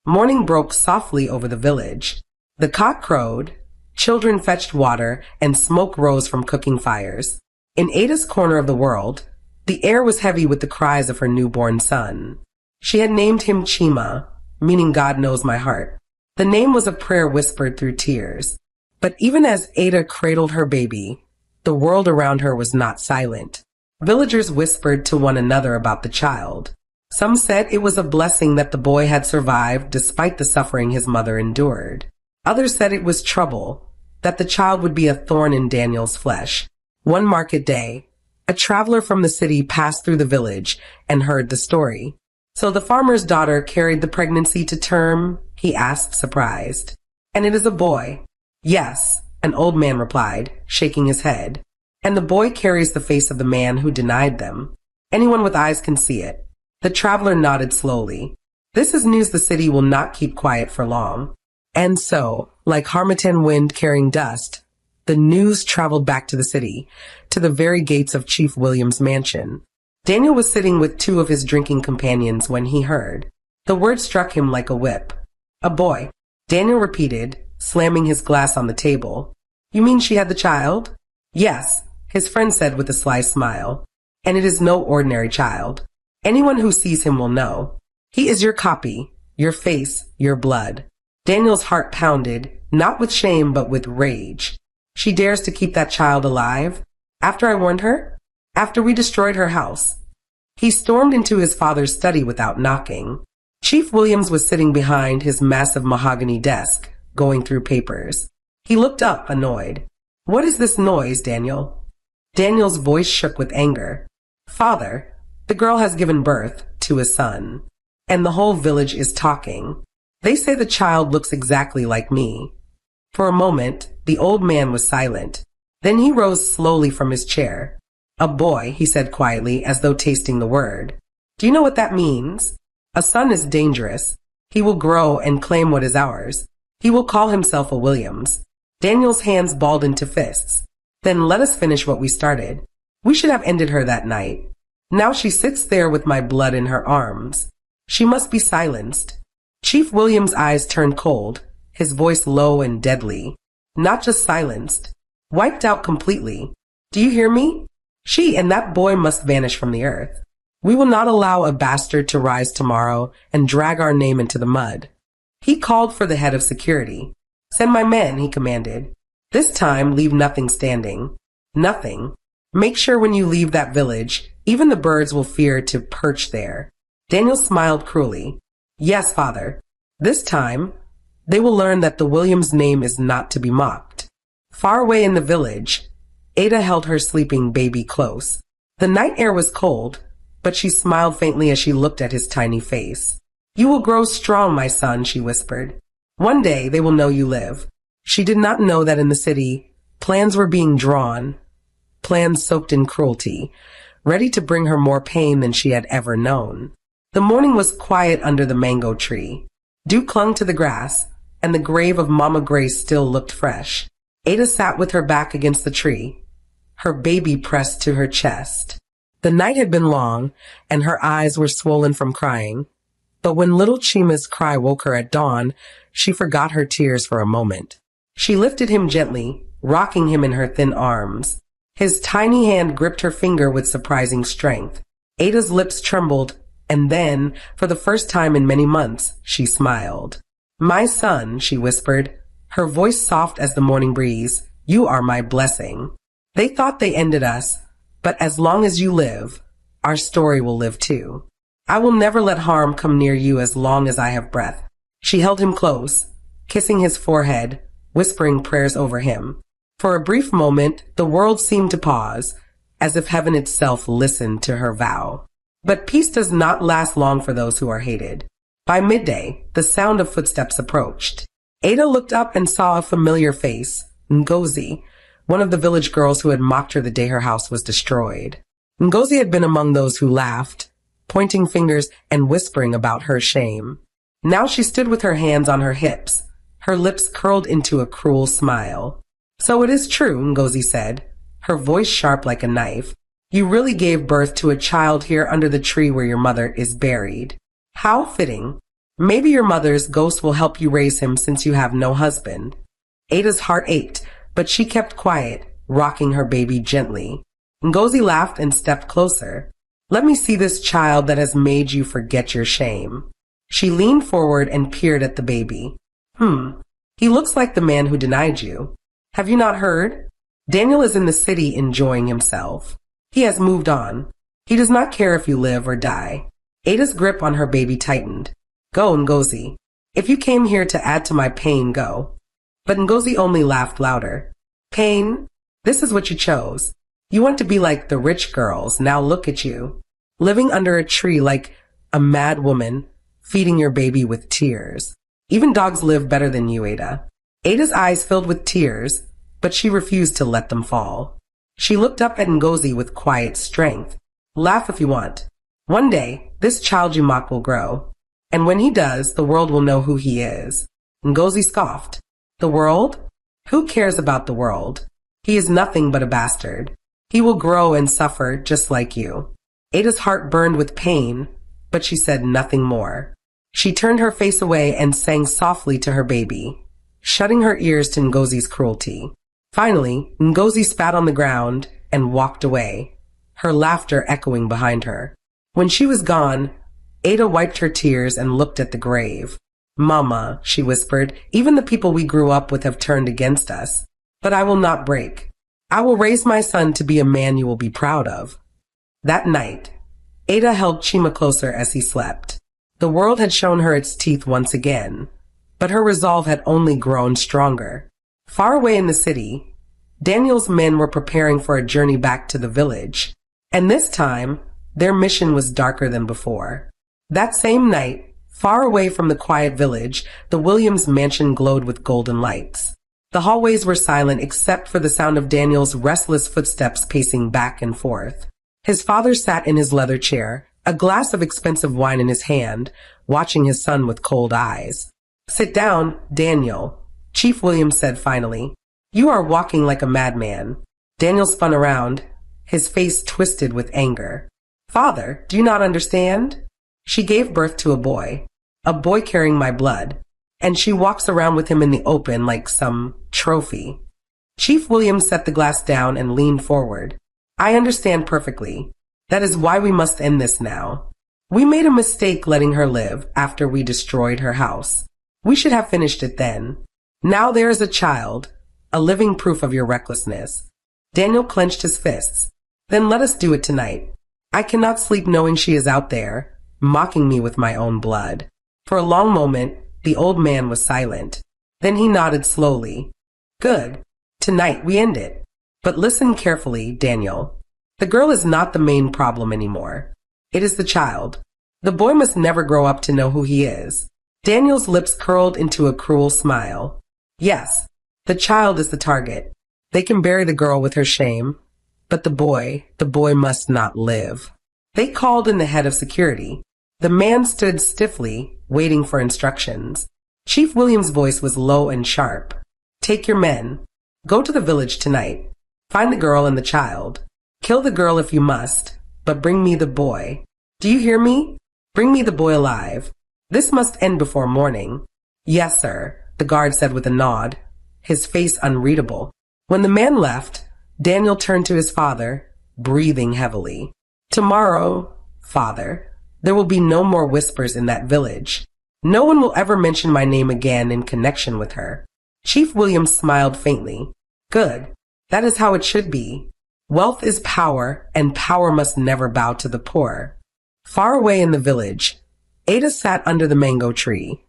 Morning broke softly over the village. The cock crowed, children fetched water, and smoke rose from cooking fires. In Ada's corner of the world, the air was heavy with the cries of her newborn son. She had named him Chima, meaning God knows my heart. The name was a prayer whispered through tears. But even as Ada cradled her baby, the world around her was not silent. Villagers whispered to one another about the child. Some said it was a blessing that the boy had survived despite the suffering his mother endured. Others said it was trouble, that the child would be a thorn in Daniel's flesh. One market day, a traveler from the city passed through the village and heard the story. "So the farmer's daughter carried the pregnancy to term?" he asked, surprised. "And it is a boy?" "Yes," an old man replied, shaking his head. "And the boy carries the face of the man who denied them. Anyone with eyes can see it." The traveler nodded slowly. "This is news the city will not keep quiet for long." And so, like Harmattan wind carrying dust, the news traveled back to the city, to the very gates of Chief William's mansion. Daniel was sitting with two of his drinking companions when he heard. The word struck him like a whip. "A boy," Daniel repeated, slamming his glass on the table. "You mean she had the child?" "Yes," his friend said with a sly smile. "And it is no ordinary child. Anyone who sees him will know. He is your copy, your face, your blood." Daniel's heart pounded, not with shame but with rage. "She dares to keep that child alive? After I warned her? After we destroyed her house?" He stormed into his father's study without knocking. Chief Williams was sitting behind his massive mahogany desk, going through papers. He looked up, annoyed. "What is this noise, Daniel?" Daniel's voice shook with anger. "Father, the girl has given birth to a son, and the whole village is talking. They say the child looks exactly like me." For a moment, the old man was silent. Then he rose slowly from his chair. "A boy," he said quietly, as though tasting the word. "Do you know what that means? A son is dangerous. He will grow and claim what is ours. He will call himself a Williams." Daniel's hands balled into fists. "Then let us finish what we started. We should have ended her that night. Now she sits there with my blood in her arms. She must be silenced." Chief William's eyes turned cold, his voice low and deadly. "Not just silenced. Wiped out completely. Do you hear me? She and that boy must vanish from the earth. We will not allow a bastard to rise tomorrow and drag our name into the mud." He called for the head of security. "Send my men," he commanded. "This time, leave nothing standing. Nothing. Make sure when you leave that village, even the birds will fear to perch there." Daniel smiled cruelly. "Yes, father. This time, they will learn that the Williams name is not to be mocked." Far away in the village, Ada held her sleeping baby close. The night air was cold, but she smiled faintly as she looked at his tiny face. "You will grow strong, my son," she whispered. "One day they will know you live." She did not know that in the city, plans were being drawn, plans soaked in cruelty, ready to bring her more pain than she had ever known. The morning was quiet under the mango tree. Dew clung to the grass, and the grave of Mama Grace still looked fresh. Ada sat with her back against the tree, her baby pressed to her chest. The night had been long, and her eyes were swollen from crying. But when little Chima's cry woke her at dawn, she forgot her tears for a moment. She lifted him gently, rocking him in her thin arms. His tiny hand gripped her finger with surprising strength. Ada's lips trembled, and then, for the first time in many months, she smiled. "My son," she whispered, her voice soft as the morning breeze, "you are my blessing. They thought they ended us, but as long as you live, our story will live too. I will never let harm come near you as long as I have breath." She held him close, kissing his forehead, whispering prayers over him. For a brief moment, the world seemed to pause, as if heaven itself listened to her vow. But peace does not last long for those who are hated. By midday, the sound of footsteps approached. Ada looked up and saw a familiar face, Ngozi, one of the village girls who had mocked her the day her house was destroyed. Ngozi had been among those who laughed, pointing fingers and whispering about her shame. Now she stood with her hands on her hips, her lips curled into a cruel smile. "So it is true," Ngozi said, her voice sharp like a knife. "You really gave birth to a child here under the tree where your mother is buried. How fitting. Maybe your mother's ghost will help you raise him since you have no husband. Ada's heart ached, but she kept quiet, rocking her baby gently. Ngozi laughed and stepped closer. Let me see this child that has made you forget your shame. She leaned forward and peered at the baby. He looks like the man who denied you. Have you not heard? Daniel is in the city enjoying himself. He has moved on. He does not care if you live or die. Ada's grip on her baby tightened. Go, Ngozi. If you came here to add to my pain, go. But Ngozi only laughed louder. Pain? This is what you chose. You want to be like the rich girls. Now look at you. Living under a tree like a mad woman, feeding your baby with tears. Even dogs live better than you, Ada. Ada's eyes filled with tears, but she refused to let them fall. She looked up at Ngozi with quiet strength. Laugh if you want. One day, this child you mock will grow. And when he does, the world will know who he is. Ngozi scoffed. The world? Who cares about the world? He is nothing but a bastard. He will grow and suffer just like you. Ada's heart burned with pain, but she said nothing more. She turned her face away and sang softly to her baby, shutting her ears to Ngozi's cruelty. Finally, Ngozi spat on the ground and walked away, her laughter echoing behind her. When she was gone, Ada wiped her tears and looked at the grave. Mama, she whispered, even the people we grew up with have turned against us. But I will not break. I will raise my son to be a man you will be proud of. That night, Ada held Chima closer as he slept. The world had shown her its teeth once again, but her resolve had only grown stronger. Far away in the city, Daniel's men were preparing for a journey back to the village, and this time, their mission was darker than before. That same night, far away from the quiet village, the Williams mansion glowed with golden lights. The hallways were silent except for the sound of Daniel's restless footsteps pacing back and forth. His father sat in his leather chair, a glass of expensive wine in his hand, watching his son with cold eyes. Sit down, Daniel, Chief Williams said finally. You are walking like a madman. Daniel spun around, his face twisted with anger. Father, do you not understand? She gave birth to a boy carrying my blood, and she walks around with him in the open like some trophy. Chief Williams set the glass down and leaned forward. I understand perfectly. That is why we must end this now. We made a mistake letting her live after we destroyed her house. We should have finished it then. Now there is a child, a living proof of your recklessness. Daniel clenched his fists. Then let us do it tonight. I cannot sleep knowing she is out there, mocking me with my own blood. For a long moment, the old man was silent. Then he nodded slowly. Good. Tonight we end it. But listen carefully, Daniel. The girl is not the main problem anymore. It is the child. The boy must never grow up to know who he is. Daniel's lips curled into a cruel smile. Yes, the child is the target. They can bury the girl with her shame. But the boy must not live. They called in the head of security. The man stood stiffly, waiting for instructions. Chief Williams' voice was low and sharp. Take your men. Go to the village tonight. Find the girl and the child. Kill the girl if you must, but bring me the boy. Do you hear me? Bring me the boy alive. This must end before morning. Yes, sir, the guard said with a nod, his face unreadable. When the man left, Daniel turned to his father, breathing heavily. Tomorrow, father, there will be no more whispers in that village. No one will ever mention my name again in connection with her. Chief Williams smiled faintly. Good. That is how it should be. Wealth is power, and power must never bow to the poor. Far away in the village, Ada sat under the mango tree,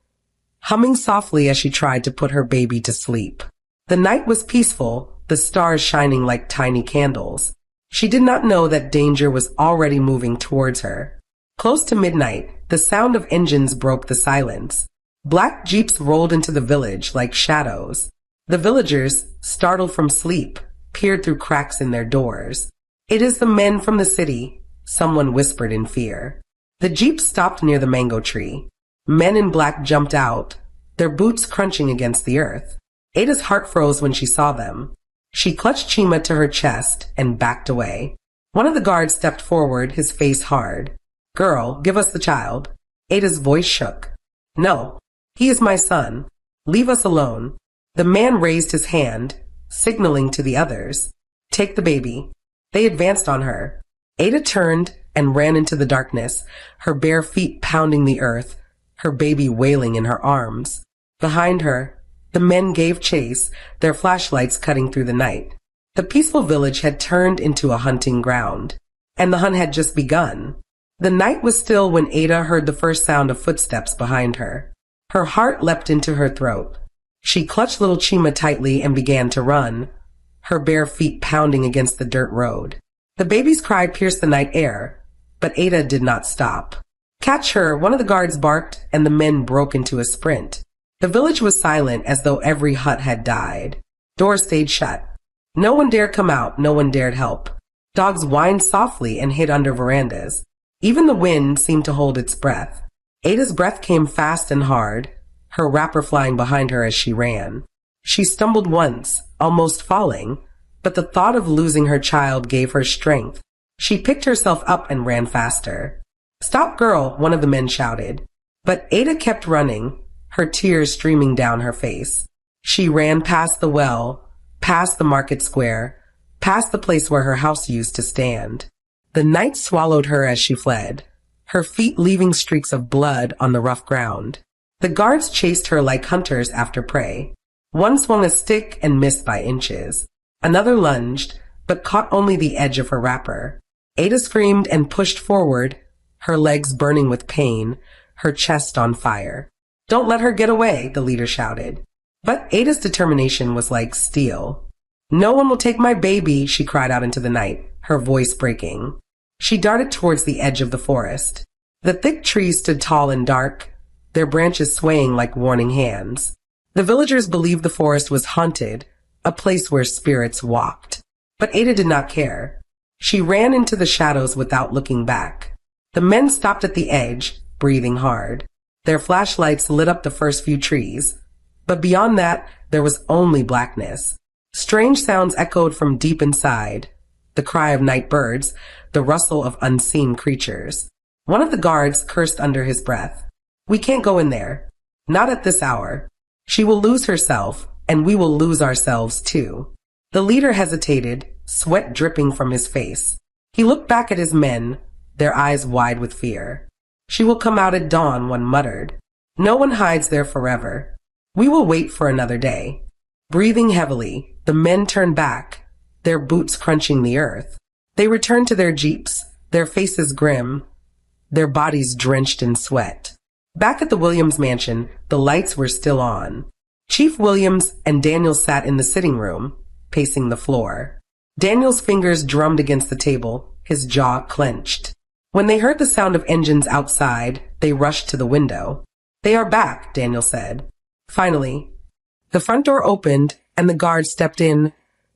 humming softly as she tried to put her baby to sleep. The night was peaceful, the stars shining like tiny candles. She did not know that danger was already moving towards her. Close to midnight, the sound of engines broke the silence. Black jeeps rolled into the village like shadows. The villagers, startled from sleep, peered through cracks in their doors. It is the men from the city, someone whispered in fear. The jeep stopped near the mango tree. Men in black jumped out, their boots crunching against the earth. Ada's heart froze when she saw them. She clutched Chima to her chest and backed away. One of the guards stepped forward, his face hard. Girl, give us the child. Ada's voice shook. No, he is my son. Leave us alone. The man raised his hand, signaling to the others. Take the baby. They advanced on her. Ada turned and ran into the darkness, her bare feet pounding the earth, her baby wailing in her arms. Behind her, the men gave chase, their flashlights cutting through the night. The peaceful village had turned into a hunting ground, and the hunt had just begun. The night was still when Ada heard the first sound of footsteps behind her. Her heart leapt into her throat. She clutched little Chima tightly and began to run, her bare feet pounding against the dirt road. The baby's cry pierced the night air, but Ada did not stop. Catch her, one of the guards barked, and the men broke into a sprint. The village was silent as though every hut had died. Doors stayed shut. No one dared come out, no one dared help. Dogs whined softly and hid under verandas. Even the wind seemed to hold its breath. Ada's breath came fast and hard, her wrapper flying behind her as she ran. She stumbled once, almost falling, but the thought of losing her child gave her strength. She picked herself up and ran faster. Stop, girl, one of the men shouted. But Ada kept running, her tears streaming down her face. She ran past the well, past the market square, past the place where her house used to stand. The night swallowed her as she fled, her feet leaving streaks of blood on the rough ground. The guards chased her like hunters after prey. One swung a stick and missed by inches. Another lunged, but caught only the edge of her wrapper. Ada screamed and pushed forward, her legs burning with pain, her chest on fire. Don't let her get away, the leader shouted. But Ada's determination was like steel. No one will take my baby, she cried out into the night, her voice breaking. She darted towards the edge of the forest. The thick trees stood tall and dark, their branches swaying like warning hands. The villagers believed the forest was haunted, a place where spirits walked. But Ada did not care. She ran into the shadows without looking back. The men stopped at the edge, breathing hard. Their flashlights lit up the first few trees. But beyond that, there was only blackness. Strange sounds echoed from deep inside. The cry of night birds, the rustle of unseen creatures. One of the guards cursed under his breath. We can't go in there. Not at this hour. She will lose herself, and we will lose ourselves too. The leader hesitated, sweat dripping from his face. He looked back at his men, their eyes wide with fear. She will come out at dawn, one muttered. No one hides there forever. We will wait for another day. Breathing heavily, the men turned back, their boots crunching the earth. They returned to their jeeps, their faces grim, their bodies drenched in sweat. Back at the Williams mansion, the lights were still on. Chief Williams and Daniel sat in the sitting room, pacing the floor. Daniel's fingers drummed against the table, his jaw clenched. When they heard the sound of engines outside, they rushed to the window. They are back, Daniel said. Finally, the front door opened and the guards stepped in,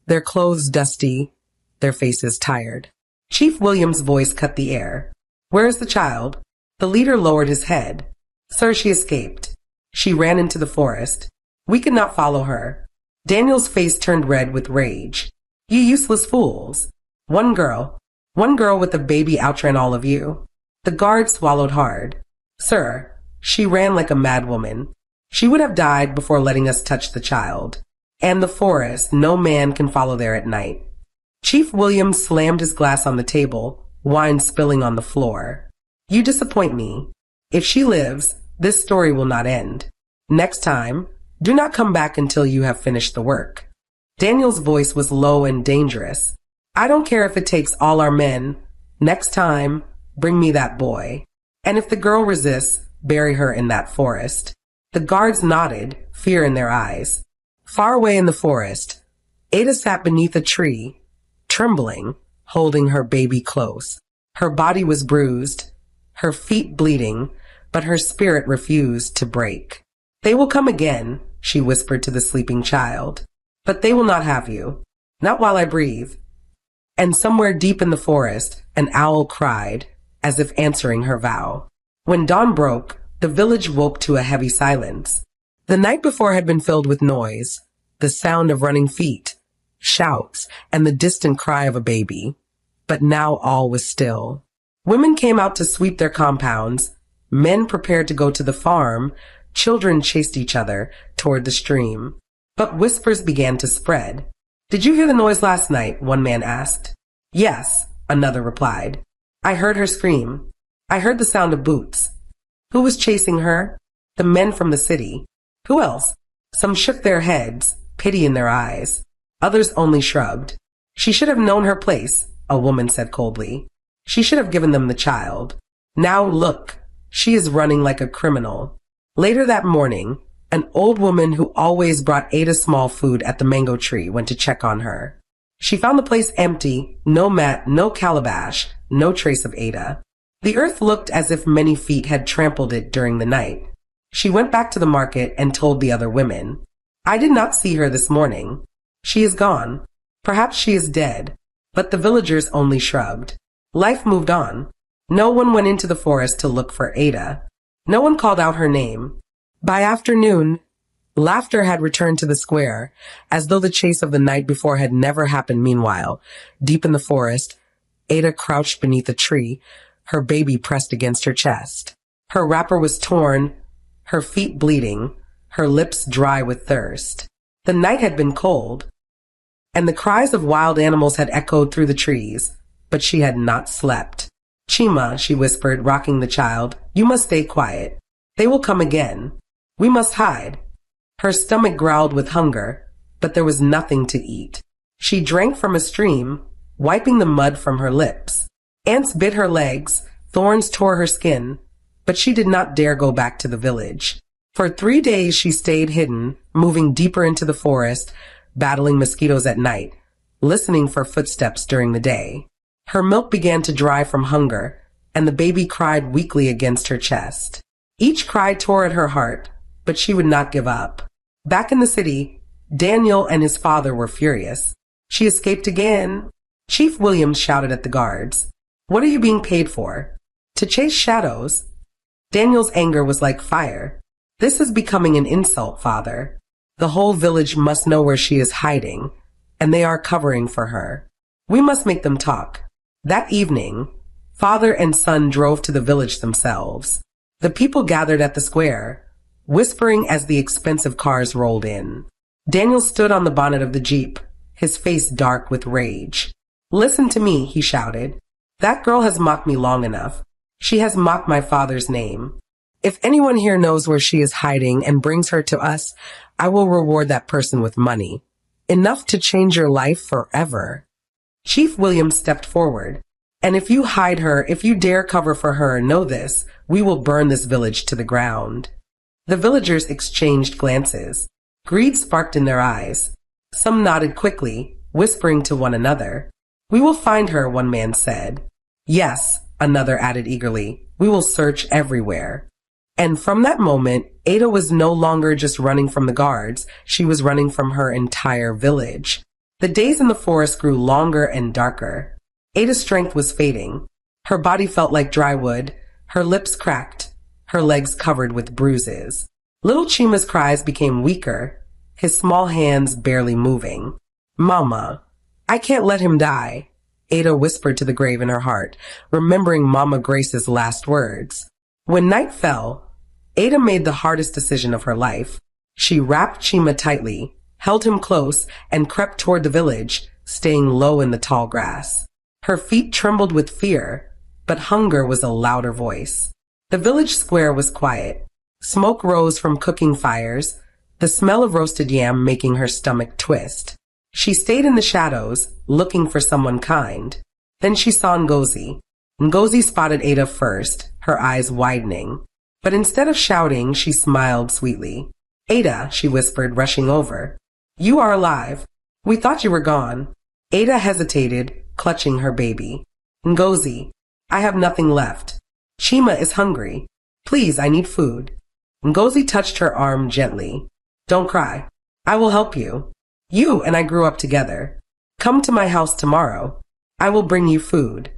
their clothes dusty, their faces tired. Chief Williams' voice cut the air. Where is the child? The leader lowered his head. Sir, she escaped. She ran into the forest. We could not follow her. Daniel's face turned red with rage. You useless fools. One girl with a baby outran all of you. The guard swallowed hard. Sir, she ran like a madwoman. She would have died before letting us touch the child. And the forest, no man can follow there at night. Chief Williams slammed his glass on the table, wine spilling on the floor. You disappoint me. If she lives, this story will not end. Next time, do not come back until you have finished the work. Daniel's voice was low and dangerous. I don't care if it takes all our men. Next time, bring me that boy. And if the girl resists, bury her in that forest. The guards nodded, fear in their eyes. Far away in the forest, Ada sat beneath a tree, trembling, holding her baby close. Her body was bruised, her feet bleeding, but her spirit refused to break. They will come again, she whispered to the sleeping child. But they will not have you. Not while I breathe. And somewhere deep in the forest, an owl cried, as if answering her vow. When dawn broke, the village woke to a heavy silence. The night before had been filled with noise, the sound of running feet, shouts, and the distant cry of a baby. But now all was still. Women came out to sweep their compounds. Men prepared to go to the farm. Children chased each other toward the stream. But whispers began to spread. "Did you hear the noise last night?" one man asked. "Yes," another replied. "I heard her scream. I heard the sound of boots." "Who was chasing her?" "The men from the city." "Who else?" Some shook their heads, pity in their eyes. Others only shrugged. "She should have known her place," a woman said coldly. "She should have given them the child. Now look, she is running like a criminal." Later that morning, an old woman who always brought Ada small food at the mango tree went to check on her. She found the place empty, no mat, no calabash, no trace of Ada. The earth looked as if many feet had trampled it during the night. She went back to the market and told the other women, "I did not see her this morning. She is gone. Perhaps she is dead." But the villagers only shrugged. Life moved on. No one went into the forest to look for Ada. No one called out her name. By afternoon, laughter had returned to the square, as though the chase of the night before had never happened. Meanwhile, deep in the forest, Ada crouched beneath a tree, her baby pressed against her chest. Her wrapper was torn, her feet bleeding, her lips dry with thirst. The night had been cold, and the cries of wild animals had echoed through the trees, but she had not slept. "Chima," she whispered, rocking the child, "you must stay quiet. They will come again. We must hide." Her stomach growled with hunger, but there was nothing to eat. She drank from a stream, wiping the mud from her lips. Ants bit her legs, thorns tore her skin, but she did not dare go back to the village. For 3 days she stayed hidden, moving deeper into the forest, battling mosquitoes at night, listening for footsteps during the day. Her milk began to dry from hunger, and the baby cried weakly against her chest. Each cry tore at her heart, but she would not give up. Back in the city, Daniel and his father were furious. "She escaped again." Chief Williams shouted at the guards. "What are you being paid for?" "To chase shadows." Daniel's anger was like fire. "This is becoming an insult, father. The whole village must know where she is hiding, and they are covering for her. We must make them talk." That evening, father and son drove to the village themselves. The people gathered at the square, whispering as the expensive cars rolled in. Daniel stood on the bonnet of the Jeep, his face dark with rage. "Listen to me," he shouted. "That girl has mocked me long enough. She has mocked my father's name. If anyone here knows where she is hiding and brings her to us, I will reward that person with money. Enough to change your life forever." Chief Williams stepped forward. "And if you hide her, if you dare cover for her, know this, we will burn this village to the ground." The villagers exchanged glances. Greed sparked in their eyes. Some nodded quickly, whispering to one another. "We will find her," one man said. "Yes," another added eagerly, "we will search everywhere." And from that moment, Ada was no longer just running from the guards, she was running from her entire village. The days in the forest grew longer and darker. Ada's strength was fading. Her body felt like dry wood, her lips cracked, her legs covered with bruises. Little Chima's cries became weaker, his small hands barely moving. "Mama, I can't let him die," Ada whispered to the grave in her heart, remembering Mama Grace's last words. When night fell, Ada made the hardest decision of her life. She wrapped Chima tightly, held him close, and crept toward the village, staying low in the tall grass. Her feet trembled with fear, but hunger was a louder voice. The village square was quiet. Smoke rose from cooking fires, the smell of roasted yam making her stomach twist. She stayed in the shadows, looking for someone kind. Then she saw Ngozi. Ngozi spotted Ada first, her eyes widening. But instead of shouting, she smiled sweetly. "Ada," she whispered, rushing over. "You are alive. We thought you were gone." Ada hesitated, clutching her baby. "Ngozi, I have nothing left. Chima is hungry. Please, I need food." Ngozi touched her arm gently. "Don't cry. I will help you. You and I grew up together. Come to my house tomorrow. I will bring you food."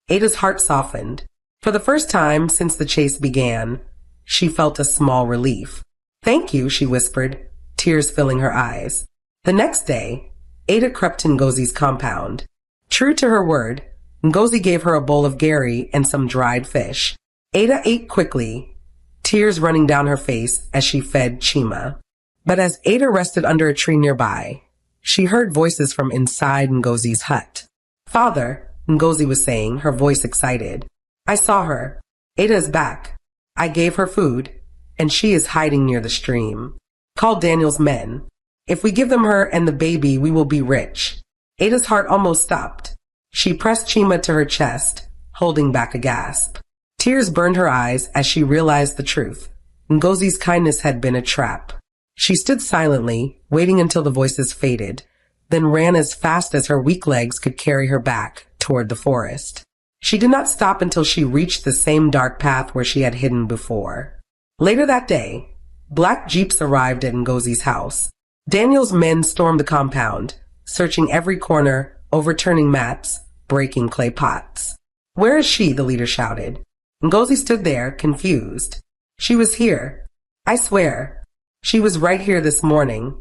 Ada's heart softened. For the first time since the chase began, she felt a small relief. "Thank you," she whispered, tears filling her eyes. The next day, Ada crept to Ngozi's compound. True to her word, Ngozi gave her a bowl of gari and some dried fish. Ada ate quickly, tears running down her face as she fed Chima. But as Ada rested under a tree nearby, she heard voices from inside Ngozi's hut. "Father," Ngozi was saying, her voice excited. "I saw her. Ada is back. I gave her food, and she is hiding near the stream. Call Daniel's men. If we give them her and the baby, we will be rich." Ada's heart almost stopped. She pressed Chima to her chest, holding back a gasp. Tears burned her eyes as she realized the truth. Ngozi's kindness had been a trap. She stood silently, waiting until the voices faded, then ran as fast as her weak legs could carry her back toward the forest. She did not stop until she reached the same dark path where she had hidden before. Later that day, black jeeps arrived at Ngozi's house. Daniel's men stormed the compound, searching every corner, overturning mats, breaking clay pots. "Where is she?" the leader shouted. Ngozi stood there, confused. "She was here. I swear. She was right here this morning."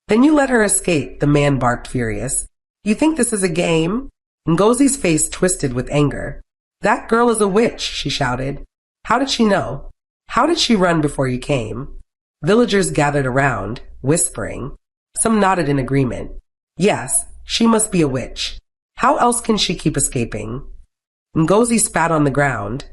"Then you let her escape," the man barked, furious. "You think this is a game?" Ngozi's face twisted with anger. "That girl is a witch," she shouted. "How did she know? How did she run before you came?" Villagers gathered around, whispering. Some nodded in agreement. "Yes, she must be a witch. How else can she keep escaping?" Ngozi spat on the ground,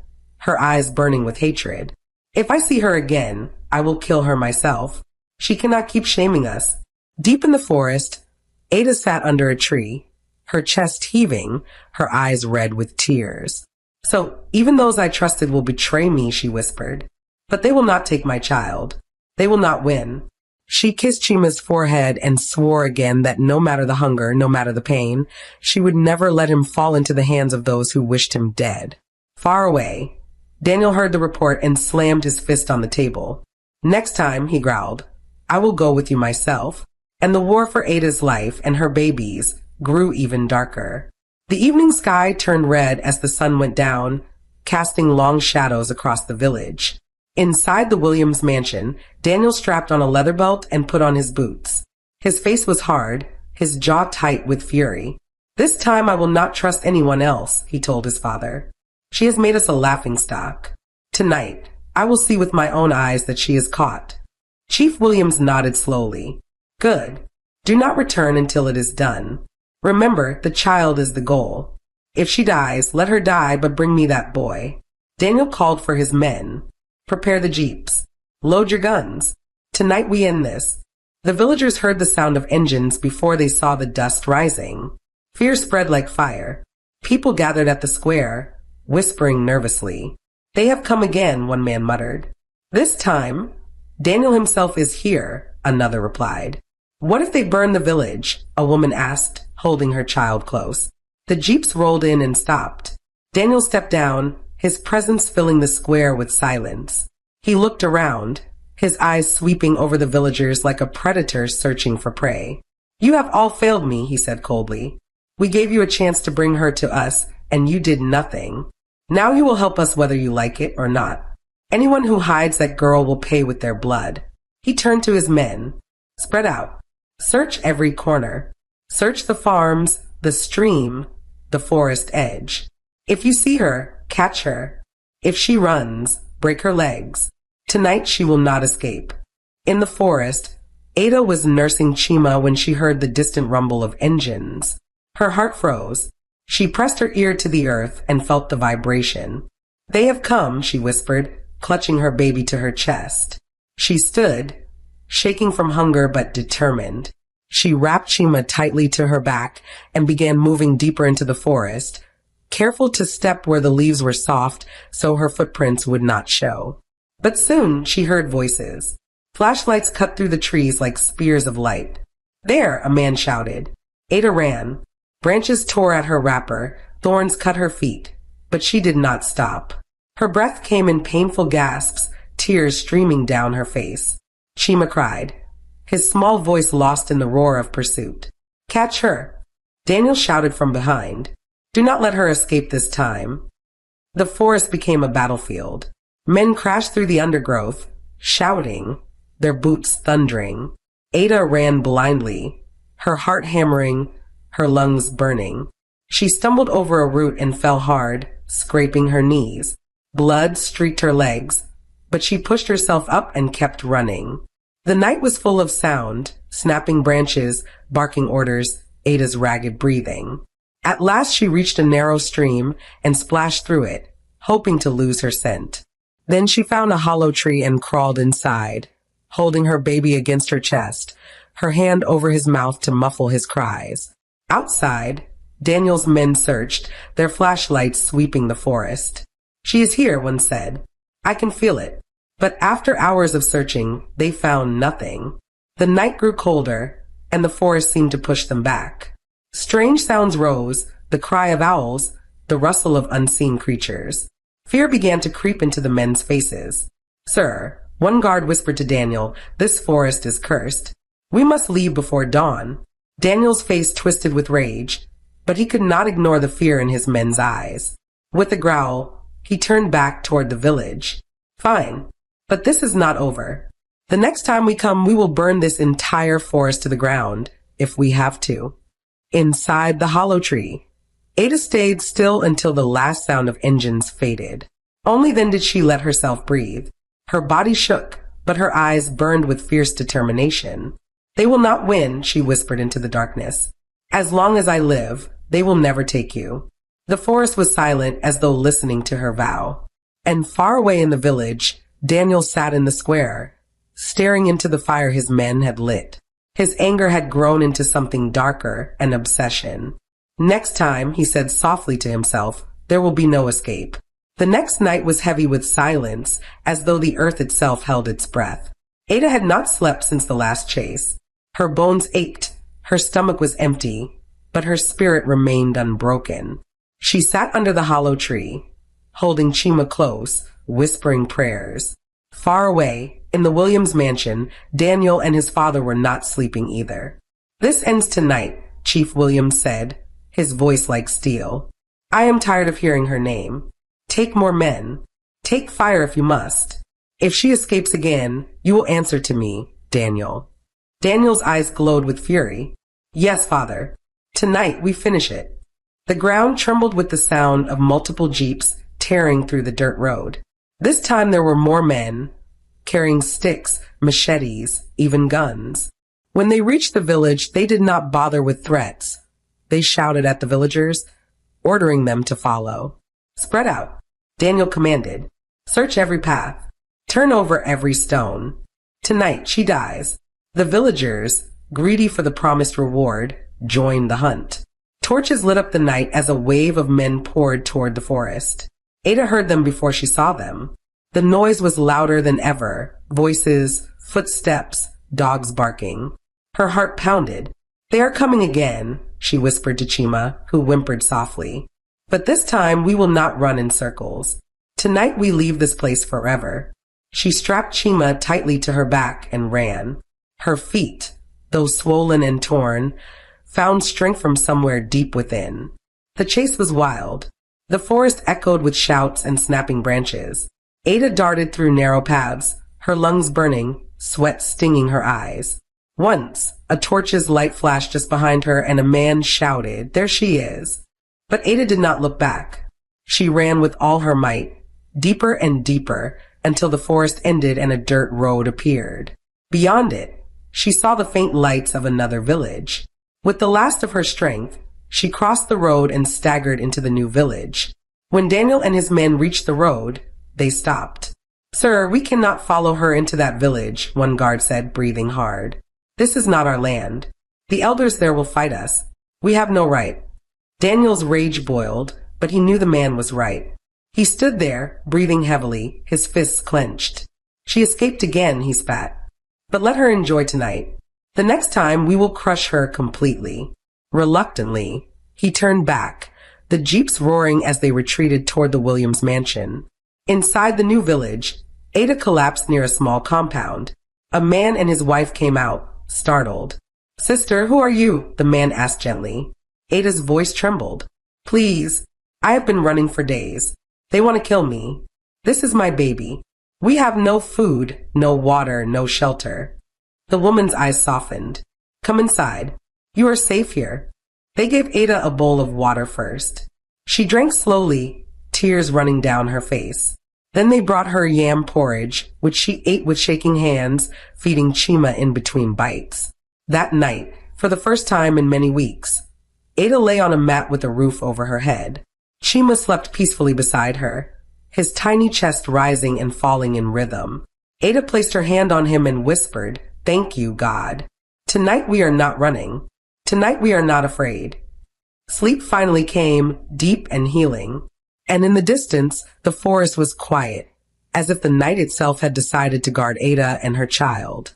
her eyes burning with hatred. "If I see her again, I will kill her myself. She cannot keep shaming us." Deep in the forest, Ada sat under a tree, her chest heaving, her eyes red with tears. "So even those I trusted will betray me," she whispered. "But they will not take my child. They will not win." She kissed Chima's forehead and swore again that no matter the hunger, no matter the pain, she would never let him fall into the hands of those who wished him dead. Far away, Daniel heard the report and slammed his fist on the table. "Next time," he growled, "I will go with you myself." And the war for Ada's life and her babies grew even darker. The evening sky turned red as the sun went down, casting long shadows across the village. Inside the Williams mansion, Daniel strapped on a leather belt and put on his boots. His face was hard, his jaw tight with fury. "This time I will not trust anyone else," he told his father. "She has made us a laughingstock. Tonight, I will see with my own eyes that she is caught." Chief Williams nodded slowly. "Good. Do not return until it is done. Remember, the child is the goal. If she dies, let her die, but bring me that boy." Daniel called for his men. "Prepare the jeeps. Load your guns. Tonight we end this." The villagers heard the sound of engines before they saw the dust rising. Fear spread like fire. People gathered at the square, whispering nervously. "They have come again," one man muttered. "This time, Daniel himself is here," another replied. "What if they burn the village?" a woman asked, holding her child close. The jeeps rolled in and stopped. Daniel stepped down, his presence filling the square with silence. He looked around, his eyes sweeping over the villagers like a predator searching for prey. "You have all failed me," he said coldly. "We gave you a chance to bring her to us, and you did nothing. Now you will help us whether you like it or not. Anyone who hides that girl will pay with their blood." He turned to his men. "Spread out. Search every corner. Search the farms, the stream, the forest edge. If you see her, catch her. If she runs, break her legs. Tonight she will not escape." In the forest, Ada was nursing Chima when she heard the distant rumble of engines. Her heart froze. She pressed her ear to the earth and felt the vibration. "They have come," she whispered, clutching her baby to her chest. She stood, shaking from hunger but determined. She wrapped Chima tightly to her back and began moving deeper into the forest, careful to step where the leaves were soft so her footprints would not show. But soon she heard voices. Flashlights cut through the trees like spears of light. "There!" a man shouted. Ada ran. Branches tore at her wrapper, thorns cut her feet, but she did not stop. Her breath came in painful gasps, tears streaming down her face. Chima cried, his small voice lost in the roar of pursuit. "Catch her!" Daniel shouted from behind. "Do not let her escape this time." The forest became a battlefield. Men crashed through the undergrowth, shouting, their boots thundering. Ada ran blindly, her heart hammering, her lungs burning. She stumbled over a root and fell hard, scraping her knees. Blood streaked her legs, but she pushed herself up and kept running. The night was full of sound, snapping branches, barking orders, Ada's ragged breathing. At last she reached a narrow stream and splashed through it, hoping to lose her scent. Then she found a hollow tree and crawled inside, holding her baby against her chest, her hand over his mouth to muffle his cries. Outside, Daniel's men searched, their flashlights sweeping the forest. "She is here," one said. "I can feel it." But after hours of searching, they found nothing. The night grew colder, and the forest seemed to push them back. Strange sounds rose, the cry of owls, the rustle of unseen creatures. Fear began to creep into the men's faces. "Sir," one guard whispered to Daniel, "this forest is cursed. We must leave before dawn." Daniel's face twisted with rage, but he could not ignore the fear in his men's eyes. With a growl, he turned back toward the village. "Fine, but this is not over. The next time we come, we will burn this entire forest to the ground, if we have to." Inside the hollow tree, Ada stayed still until the last sound of engines faded. Only then did she let herself breathe. Her body shook, but her eyes burned with fierce determination. "They will not win," she whispered into the darkness. "As long as I live, they will never take you." The forest was silent, as though listening to her vow. And far away in the village, Daniel sat in the square, staring into the fire his men had lit. His anger had grown into something darker, an obsession. "Next time," he said softly to himself, "there will be no escape." The next night was heavy with silence, as though the earth itself held its breath. Ada had not slept since the last chase. Her bones ached, her stomach was empty, but her spirit remained unbroken. She sat under the hollow tree, holding Chima close, whispering prayers. Far away, in the Williams mansion, Daniel and his father were not sleeping either. "This ends tonight," Chief Williams said, his voice like steel. "I am tired of hearing her name. Take more men. Take fire if you must. If she escapes again, you will answer to me, Daniel." Daniel's eyes glowed with fury. "Yes, father. Tonight we finish it." The ground trembled with the sound of multiple jeeps tearing through the dirt road. This time there were more men, carrying sticks, machetes, even guns. When they reached the village, they did not bother with threats. They shouted at the villagers, ordering them to follow. "Spread out," Daniel commanded. "Search every path. Turn over every stone. Tonight she dies." The villagers, greedy for the promised reward, joined the hunt. Torches lit up the night as a wave of men poured toward the forest. Ada heard them before she saw them. The noise was louder than ever, voices, footsteps, dogs barking. Her heart pounded. "They are coming again," she whispered to Chima, who whimpered softly. "But this time we will not run in circles. Tonight we leave this place forever." She strapped Chima tightly to her back and ran. Her feet, though swollen and torn, found strength from somewhere deep within. The chase was wild. The forest echoed with shouts and snapping branches. Ada darted through narrow paths, her lungs burning, sweat stinging her eyes. Once, a torch's light flashed just behind her and a man shouted, "There she is." But Ada did not look back. She ran with all her might, deeper and deeper, until the forest ended and a dirt road appeared. Beyond it, she saw the faint lights of another village. With the last of her strength, she crossed the road and staggered into the new village. When Daniel and his men reached the road, they stopped. "Sir, we cannot follow her into that village," one guard said, breathing hard. "This is not our land. The elders there will fight us. We have no right." Daniel's rage boiled, but he knew the man was right. He stood there, breathing heavily, his fists clenched. "She escaped again," he spat. "But let her enjoy tonight. The next time we will crush her completely." Reluctantly, he turned back, the jeeps roaring as they retreated toward the Williams mansion. Inside the new village, Ada collapsed near a small compound. A man and his wife came out, startled. "Sister, who are you?" the man asked gently. Ada's voice trembled. "Please, I have been running for days. They want to kill me. This is my baby. We have no food, no water, no shelter." The woman's eyes softened. "Come inside. You are safe here." They gave Ada a bowl of water first. She drank slowly, tears running down her face. Then they brought her yam porridge, which she ate with shaking hands, feeding Chima in between bites. That night, for the first time in many weeks, Ada lay on a mat with a roof over her head. Chima slept peacefully beside her, his tiny chest rising and falling in rhythm. Ada placed her hand on him and whispered, "Thank you, God. Tonight we are not running. Tonight we are not afraid." Sleep finally came, deep and healing. And in the distance, the forest was quiet, as if the night itself had decided to guard Ada and her child.